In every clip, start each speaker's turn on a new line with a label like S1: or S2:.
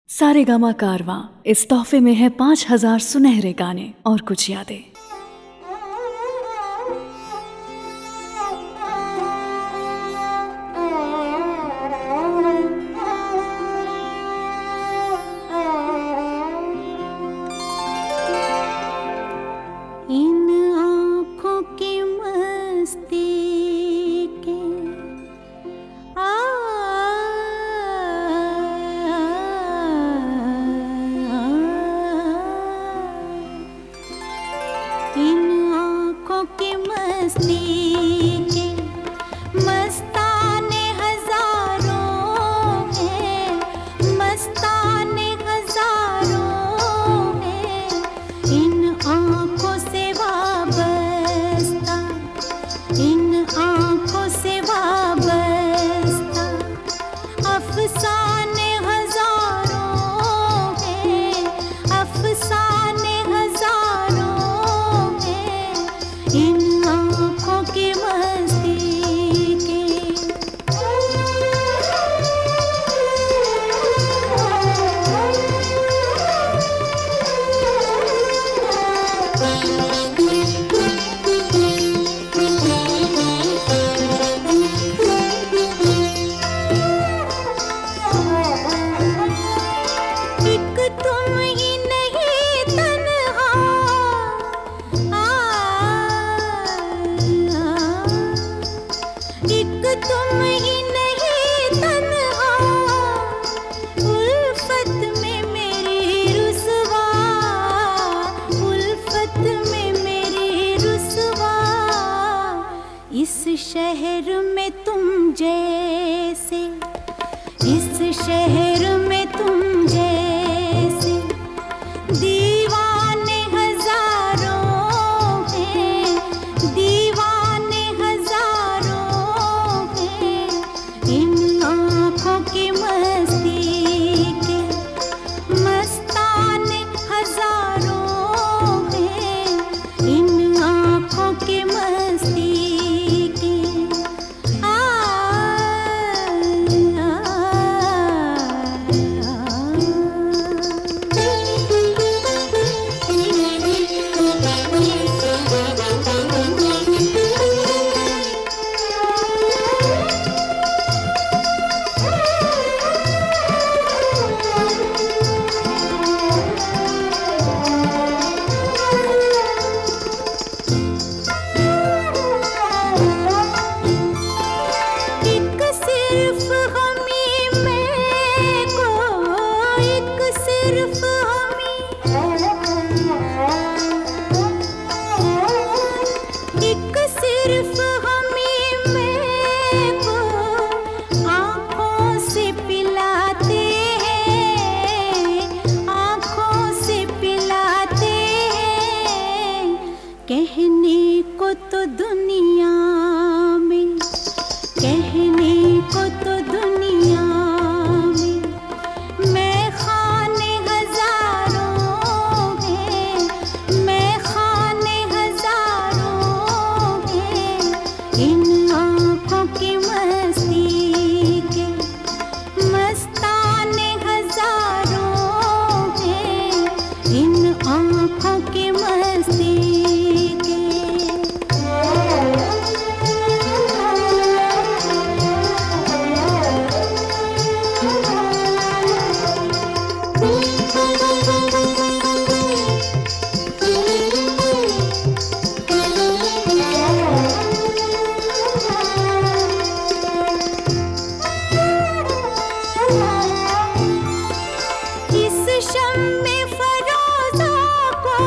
S1: सारेगामा कारवां इस तोहफे में है 5000 सुनहरे गाने और कुछ यादें।
S2: इन आँखों की मस्ती के इन आँखों की मस्ती के मस्ताने हजारों हैं, मस्ताने हजारों हैं। इन आँखों से वाबस्ता, इन आँखों से वाबस्ता अफसाने हजारों हैं, अफसाने हजारों हैं। इन आँखों की मस्ती के एक तुम ही नहीं तन्हा, एक तुम ही नहीं तन्हा। उल्फत में मेरी रुसवा, उल्फत में मेरी रुसवा। इस शहर में तुम जैसे, इस शहर में तुम जैसे दीवाने हजारों हैं, दीवाने हजारों हैं। इन आँखों की मस्ती के मस्ताने हजारों हैं। इन आँखों की मस्ती के एक सिर्फ हमी मैं को, एक सिर्फ हमी, एक सिर्फ हमी मैं को आँखों से पिलाते हैं, आँखों से पिलाते हैं। कहने को तो दुनिया में, कहने को तो दुनिया में मैं खाने हजारों हैं, मैं खाने हजारों हैं। इन आँखों की मस्ती के मस्ताने हजारों हैं। इन आँखों की मस्ती के इस शम्मे फरोज़ा को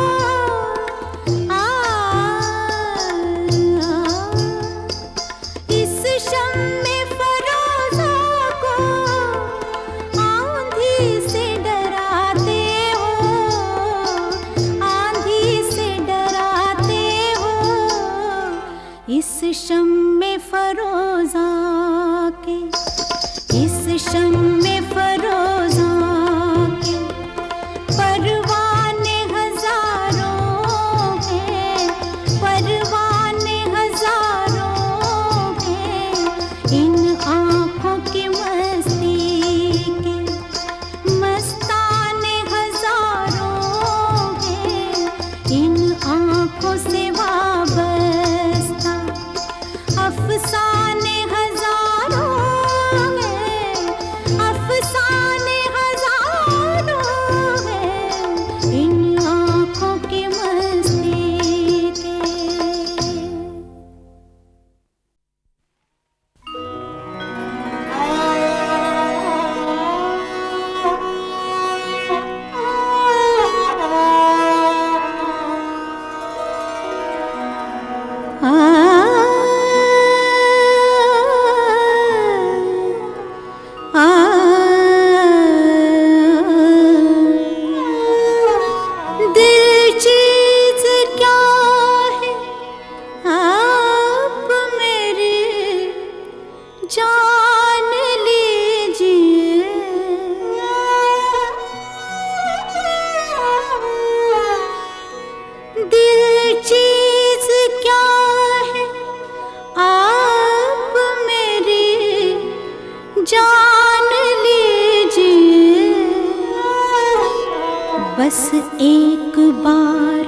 S2: बस एक बार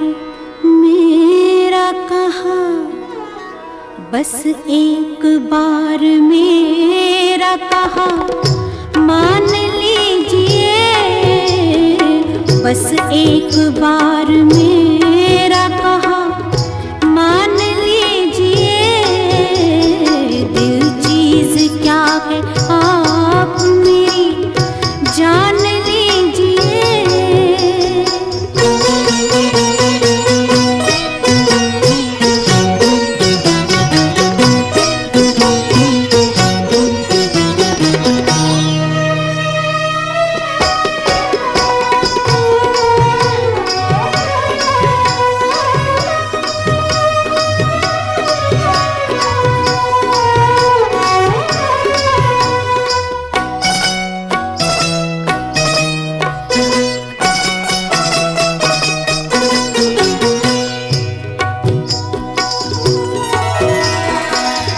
S2: मेरा कहा, बस एक बार मेरा कहा मान लीजिए, बस एक बार मेरा कहा मान लीजिए। दिल चीज क्या है आप मेरी जान लीजिए।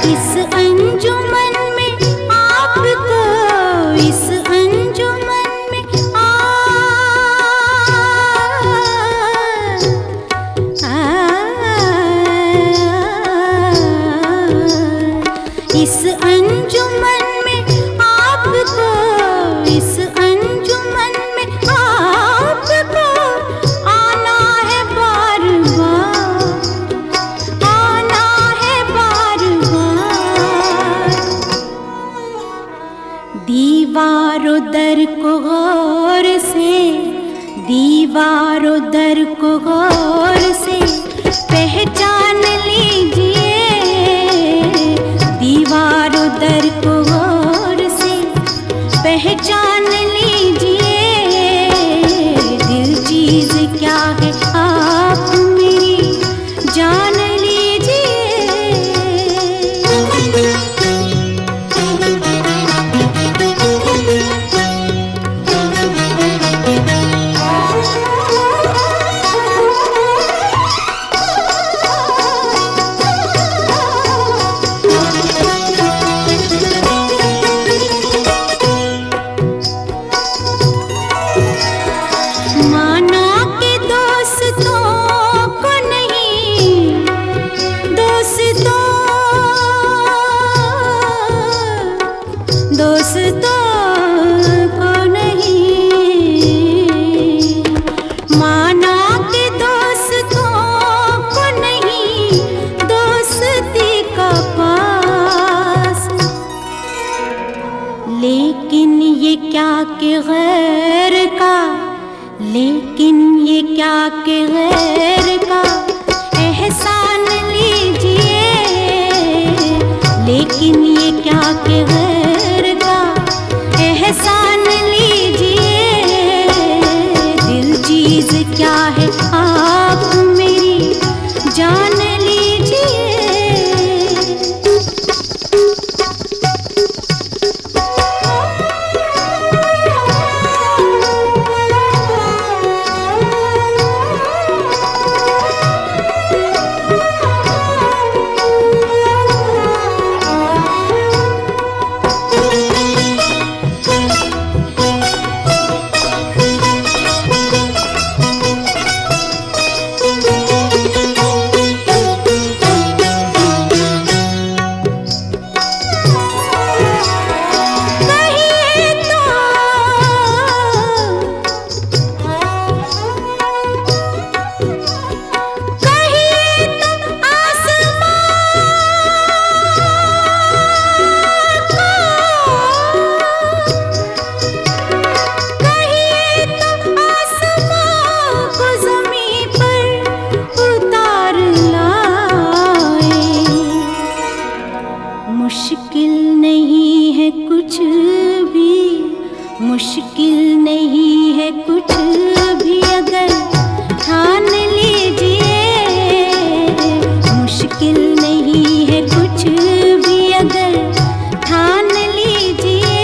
S2: इस अंजुमन में आपको, इस अंजुमन में इस अंजुमन में आपको, इस अंजुमन में आपको आना है बार बार, आना है बार बार। दीवारों दर को गौर से, दीवारों दर को गौर से पहचान लीजिए। दीवारों दर को गौर से पहचान लीजिए। दिल चीज क्या है आप मेरी जान लीजिए। माना के दोस्तों को नहीं, दोस्तों को नहीं, माना के दोस्तों को नहीं, दोस्ती का पास। लेकिन ये क्या कि गैर का, लेकिन ये क्या कि गैर का एहसान लीजिए। लेकिन ये क्या कि गैर का एहसान लीजिए। दिल चीज क्या है आप मेरी जान लीजिए। मुश्किल नहीं है कुछ भी, मुश्किल नहीं है कुछ भी अगर ठान लीजिए। मुश्किल नहीं है कुछ भी अगर ठान लीजिए।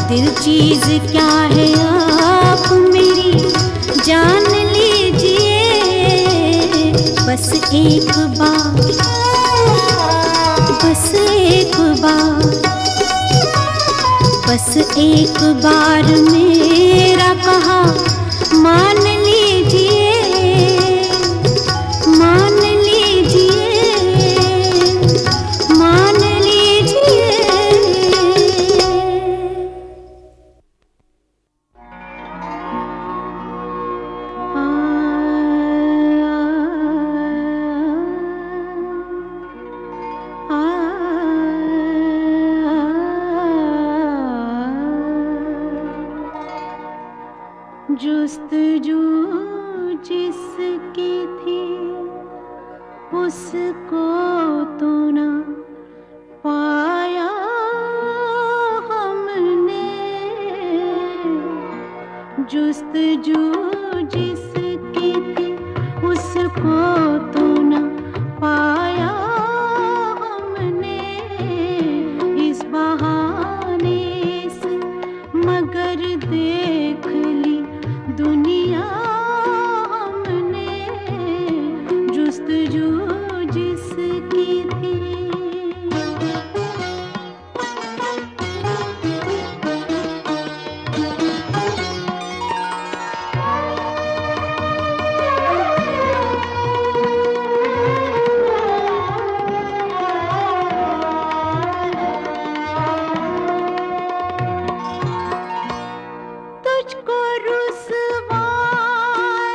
S2: दिल चीज क्या है आप मेरी जान लीजिए। बस एक बार, बस एक बार, बस एक बार मेरा कहा मान लीजिए, मान लीजिए, मान लीजिए। जुस्तजू जिसकी थी उसको तो ना पाया हमने, जुस्तजू जिसकी थी उसको तो ना पाया हमने, इस बहाने से मगर देख ली दुनिया हमने, जुस्तजू जिसकी थी। तुझको रुसवा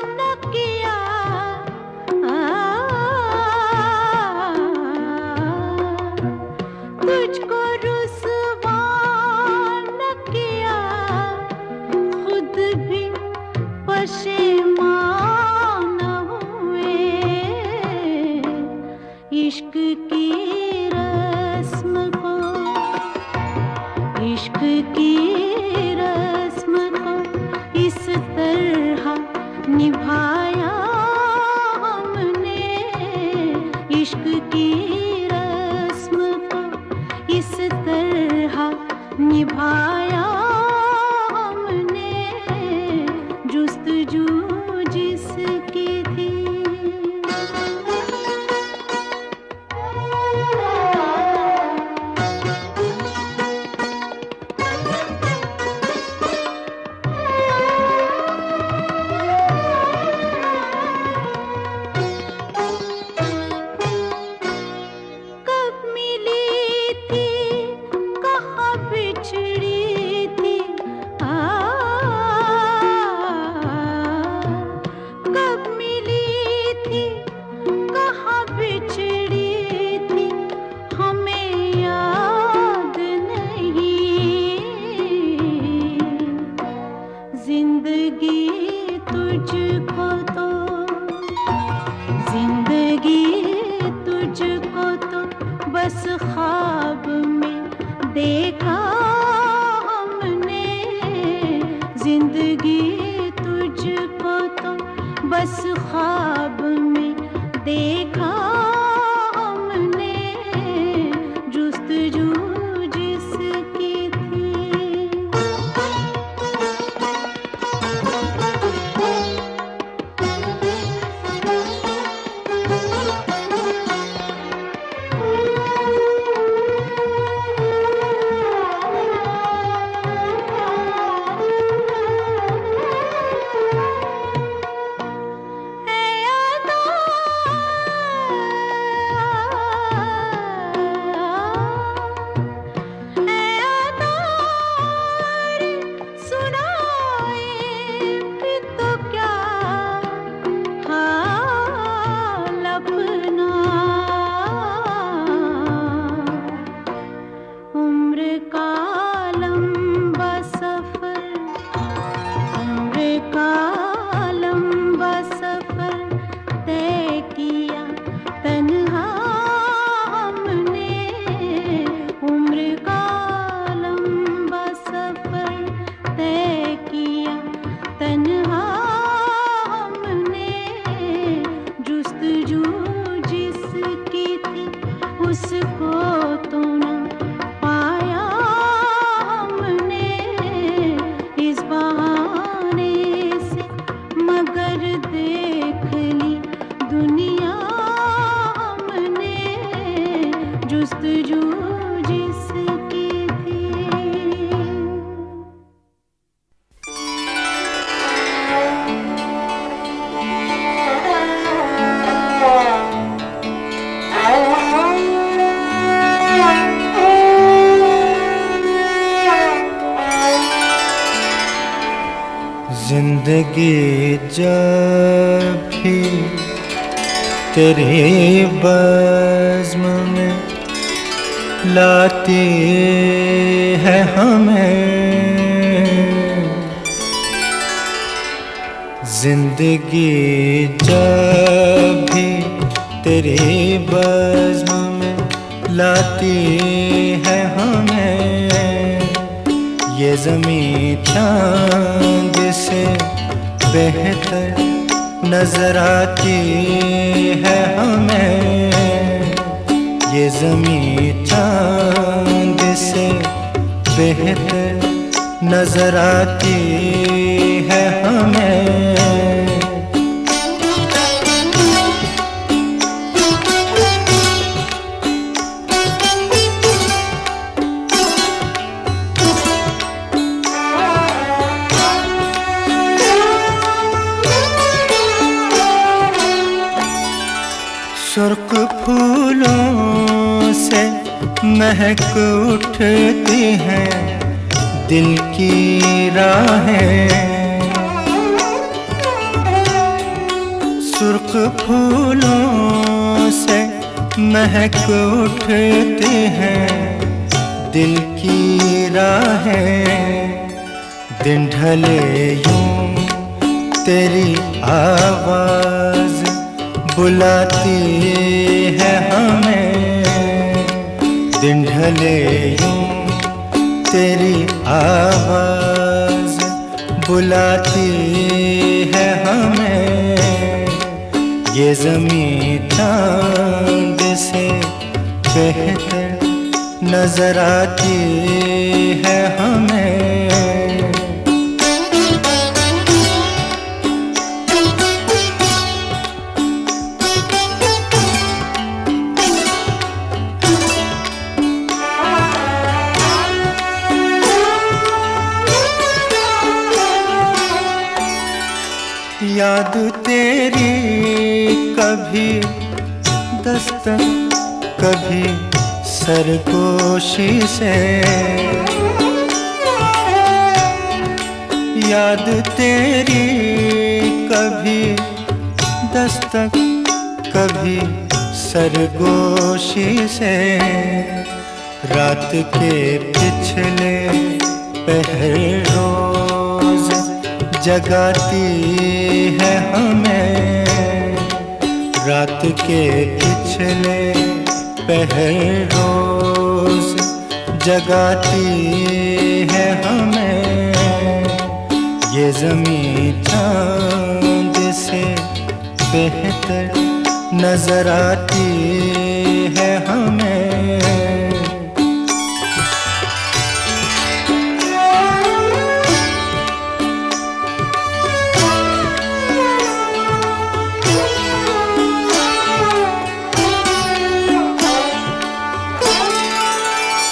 S2: न किया, तुझको रुसवा न किया, खुद भी पशेमान हुए, इश्क की रस्म को, इश्क की रस्म को इस तरह निभाया हमने, इश्क की रस्म को इस तरह निभाया हमने, जुस्तजू जिसकी थी। कब मिली थी, कहाँ बिछड़ी थी, कब मिली थी, कहाँ बिछड़ी थी, हमें याद नहीं, जिंदगी तुझको तो, जिंदगी तुझको तो बस ख्वाब में देखा हमने, जिंदगी तुझको तो बस ख्वाब में देखा हमने, जुस्तजू जिसकी थी। है यादा
S3: जिंदगी जब भी तेरे बज़्म में लाती है हमें, जिंदगी जब भी तेरे बज़्म में लाती है हमें, ये ज़मीं चाँद से बेहतर नजर आती है हमें, ये ज़मीं चाँद से बेहतर नजर आती है हमें। सुर्ख फूलों से महक उठती हैं दिल की राहें, सुर्ख फूलों से महक उठती हैं दिल की राहें, दिन ढले यूं तेरी आवाज़ बुलाती है हमें, दिन ढले यूं तेरी आवाज़ बुलाती है हमें, ये ज़मीं चाँद से बेहतर नजर आती है हमें। याद तेरी कभी दस्तक कभी सरगोशी से, याद तेरी कभी दस्तक कभी सरगोशी से, रात के पिछले पहर रोज जगाती है हमें, रात के पिछले पहर रोज जगाती है हमें, ये ज़मीं चाँद से बेहतर नजर आती है हमें।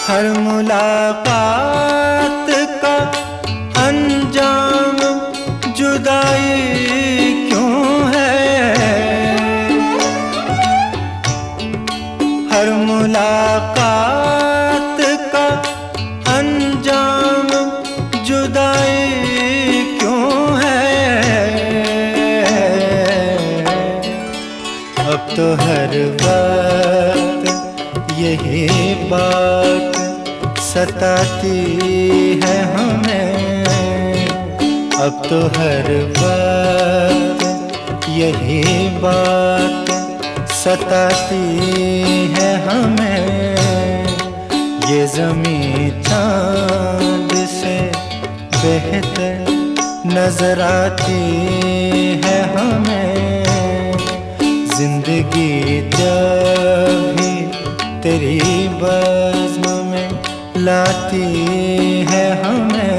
S3: हर मुलाकात का अंजाम जुदाई क्यों है, हर मुलाकात का अंजाम जुदाई क्यों है, अब तो हर वक्त यही बात सताती है हमें, अब तो हर वक्त यही बात सताती है हमें, ये ज़मीं चाँद से बेहतर नजर आती है हमें, जिंदगी जब भी तेरी बज़्म में लाती है हमें।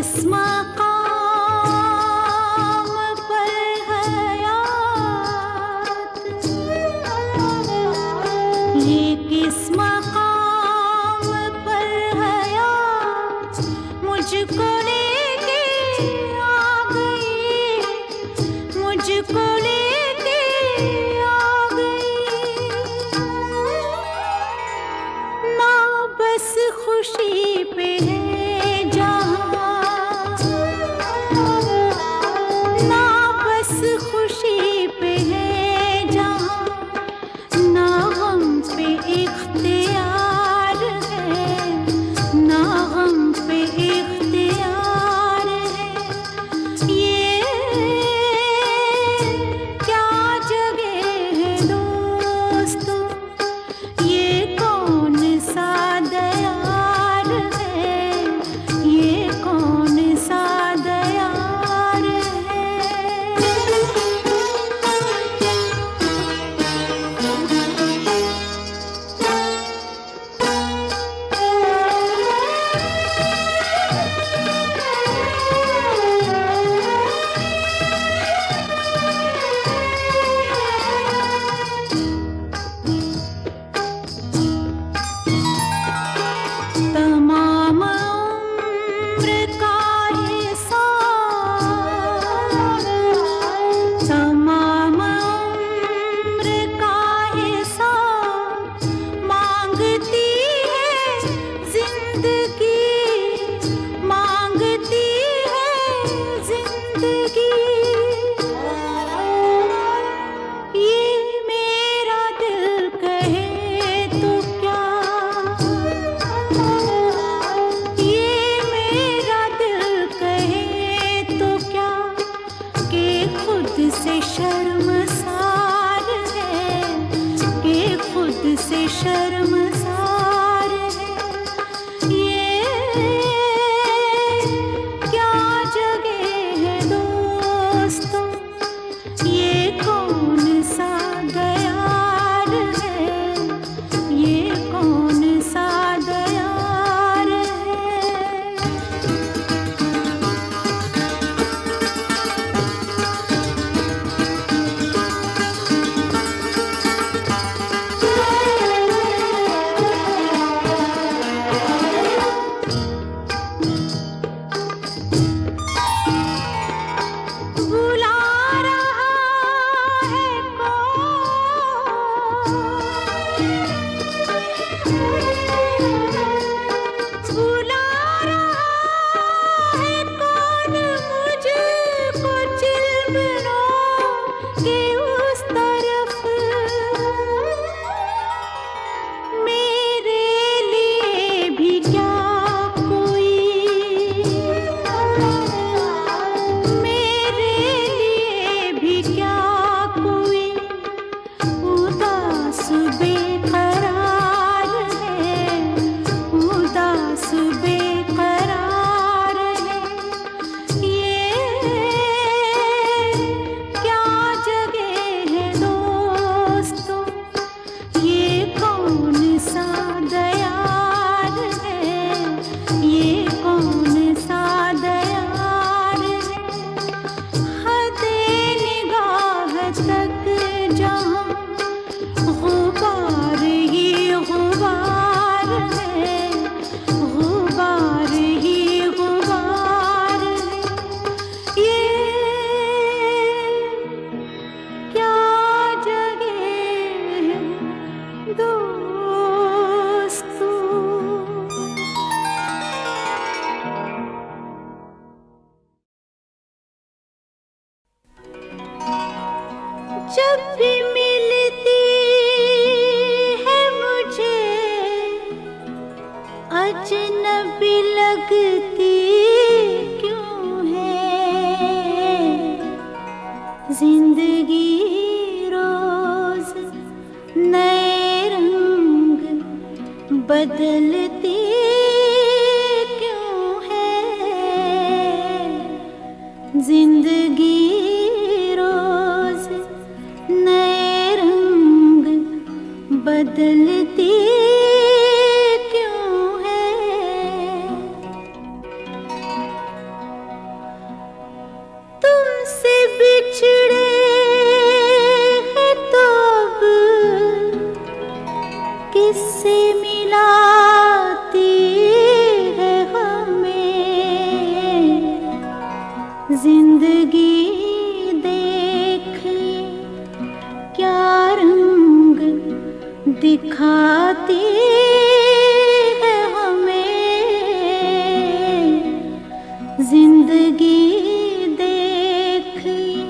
S2: किस मकाम पर हयात, ये किस मकाम पर हयात मुझको लेके आ गई, मुझको लेके आ गई। ना बस खुशी पे है जहाँ, ना बस खुशी पे है जहाँ, ना गम पे इख्तियार है, ना गम पे इख्तियार है। ये क्या जगह है दोस्तों, ये कौन सा दयार है, ये कौन सा दयार है। तमाम उम्र का हिसाब, तमाम उम्र का हिसाब मांगती है जिंदगी, मांगती है जिंदगी। ये मेरा दिल कहे तो क्या, ये मेरा दिल कहे तो क्या, कि खुद से शर्मसार है, कि खुद से शर्मसार है। ये क्या जगह है दोस्तों, ये कौन सा दयार है, ये कौन सा दयार है। बुला रहा है बुला रहा है कौन मुझको चिलमनों के उस तरफ, मेरे लिए भी क्या कोई, मेरे लिए भी क्या कोई उदास बेकरार है, उदास बेकरार है। ये क्या जगह है दोस्तों, ये कौन सा दयार है, ये कौन सा दयार है। हदे निगाह तक जहाँ गुबार ही गुबार है, गुबार ही गुबार है। ये क्या जगह है दोस्तों। जब भी मिलती है मुझे अजनबी लगती क्यों है, जिंदगी रोज नए रंग बदलती क्यों है, जिंदगी रोज नए रंग बदलती क्यों है। बिछड़े हैं तो अब किससे मिलाती है हमें जिंदगी। देखिए क्या रंग दिखाती है हमें जिंदगी। देखिए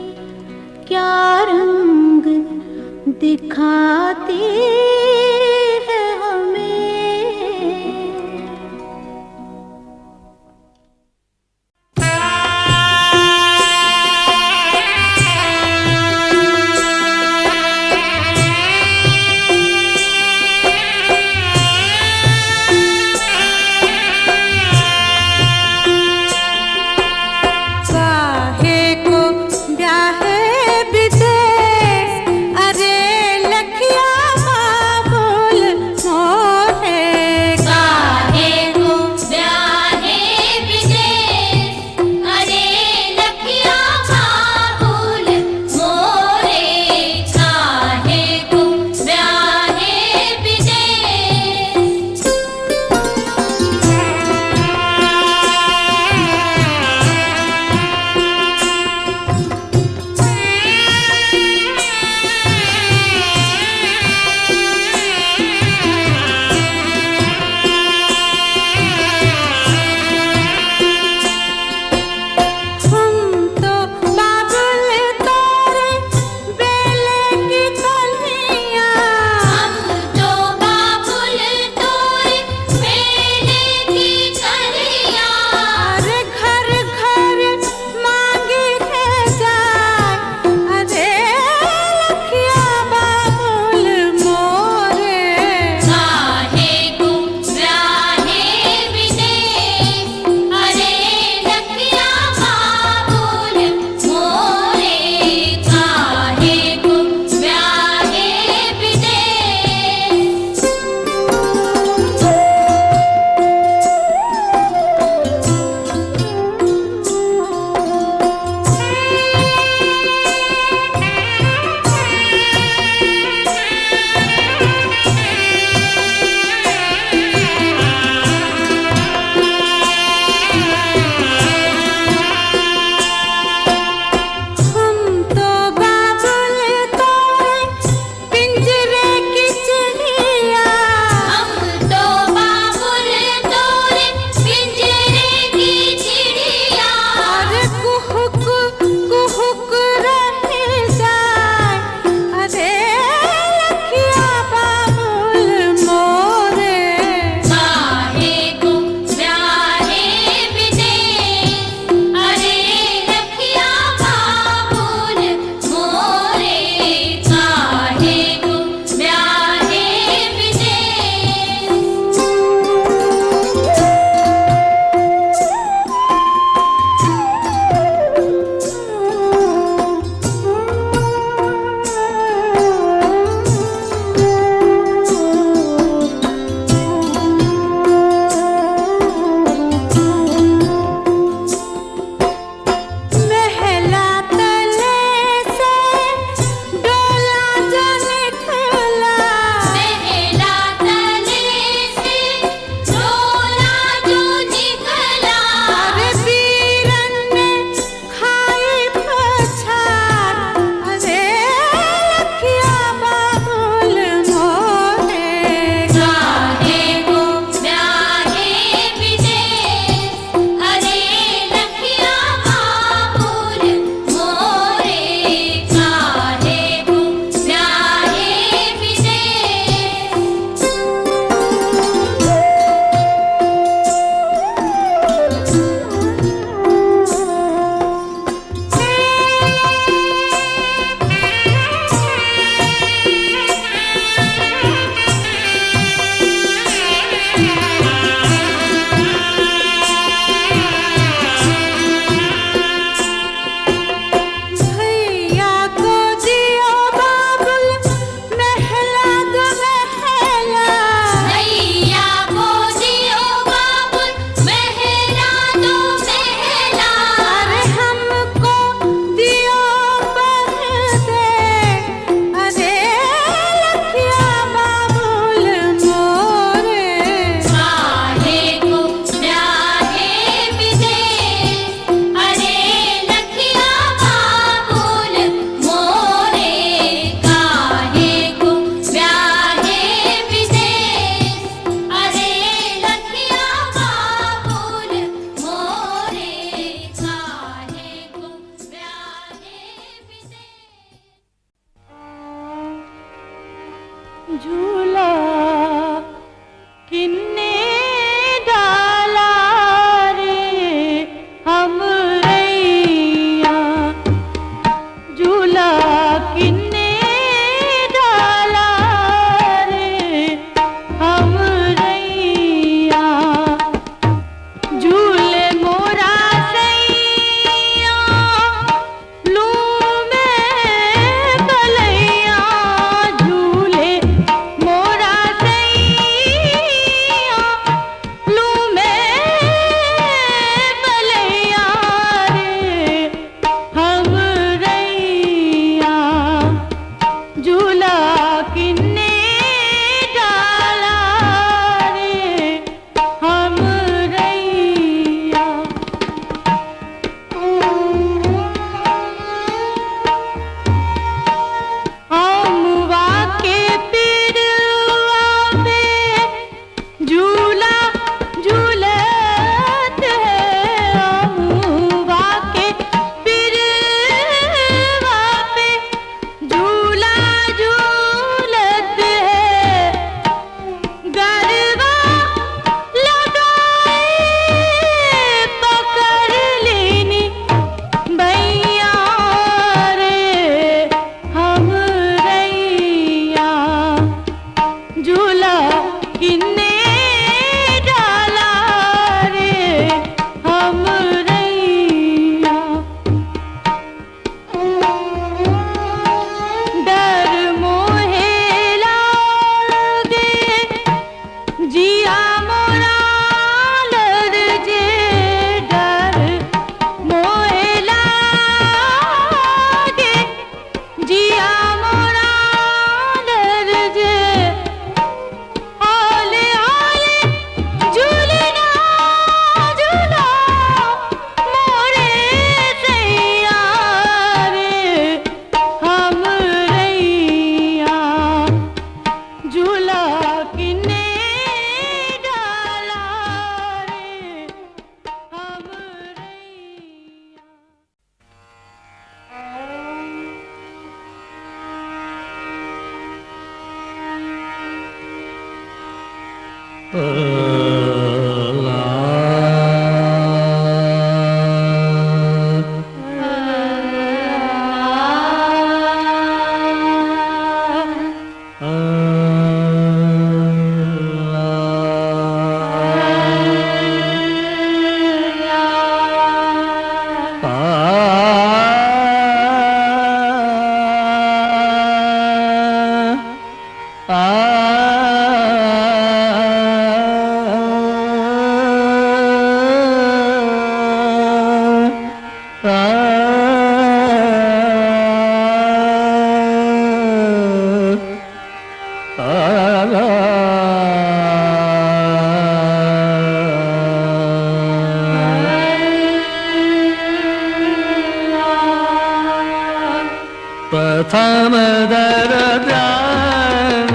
S3: प्रथम दर ध्यान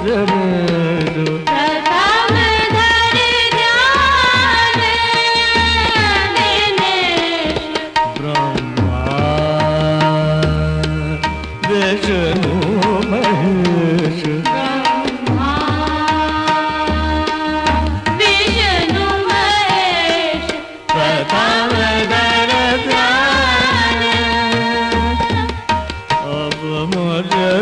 S3: जनेषु
S2: प्रथम धर ध्यान दिनेषु
S3: ब्रह्मा विष्णु महेश
S2: ब्रह्मा विष्णु महेश
S3: प्रथम दर ध्यान अब मुझे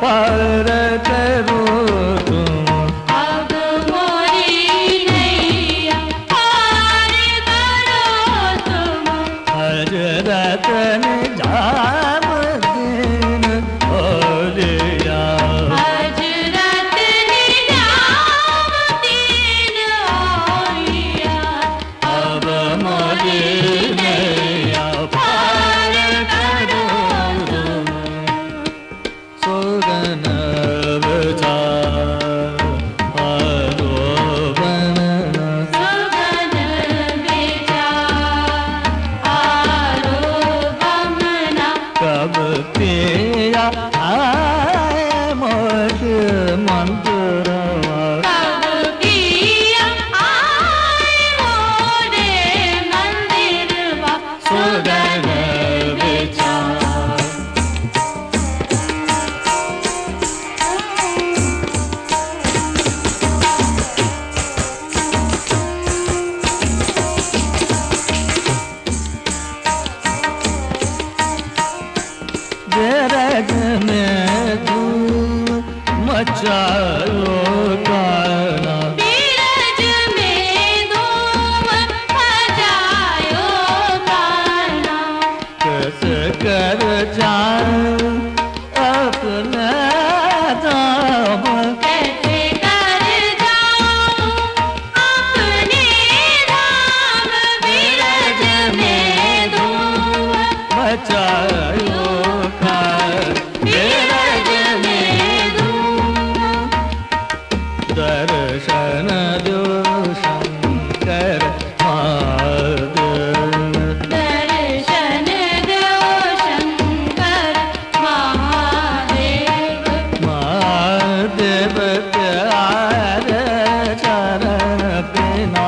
S3: पार करो तुम
S2: अब मोरी नैया पार करो तुम
S3: हजरत निजाम दिन हो गया
S2: हजरत निजामुद्दीन औलिया
S3: अब मुझे नैया पार करो तुम सुगन विचार आरोपण
S2: सुगन विचार आरोपमना
S3: कब पिया आए मोर मंत्रवा
S2: कब किया आए मोरे मंदिरवा
S3: सुगन विचार जरग में धूम मचायो काना
S2: बीरज में धूम मचायो गाना
S3: कस कर जाऊं अपना दाम
S2: कैसे कर जाऊं अपने धाम बीरज में धूम
S3: मचायो कार
S2: बीरज में धूम
S3: दर्शन दो शंकर महादेव
S2: दर्शन दो शंकर महादेव
S3: महादेव प्यारे चरण बिना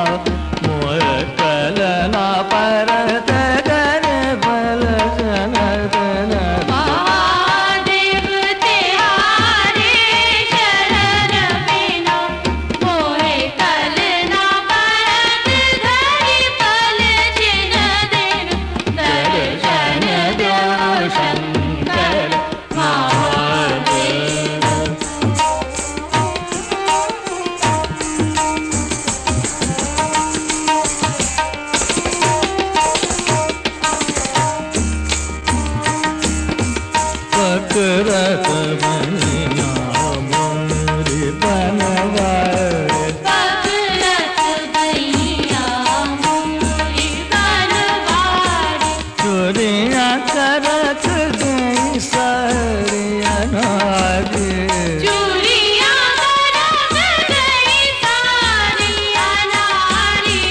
S3: मोर कलना परत कर बल जन
S2: महादेव तेहारे शरण बिना मोहे कल ना परत धरि पल जिन दिन दर्शन दो शंकर महादेव
S3: पकड़त बनिया मोरी बनवारे
S2: पकड़त भैया मोरी बनवारी
S3: चोरियाँ करत गई सारिया नारी
S2: चूड़ियाँ करत गई सारी अनारी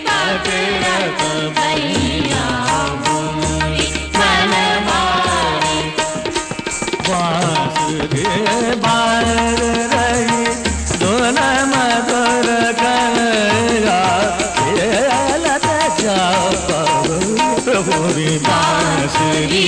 S2: पकड़त भैया मोरी बनवारी
S3: बांस रे बार रही दोन मधुर कलया लत जा प्रभुरी बांस
S2: बांसुरी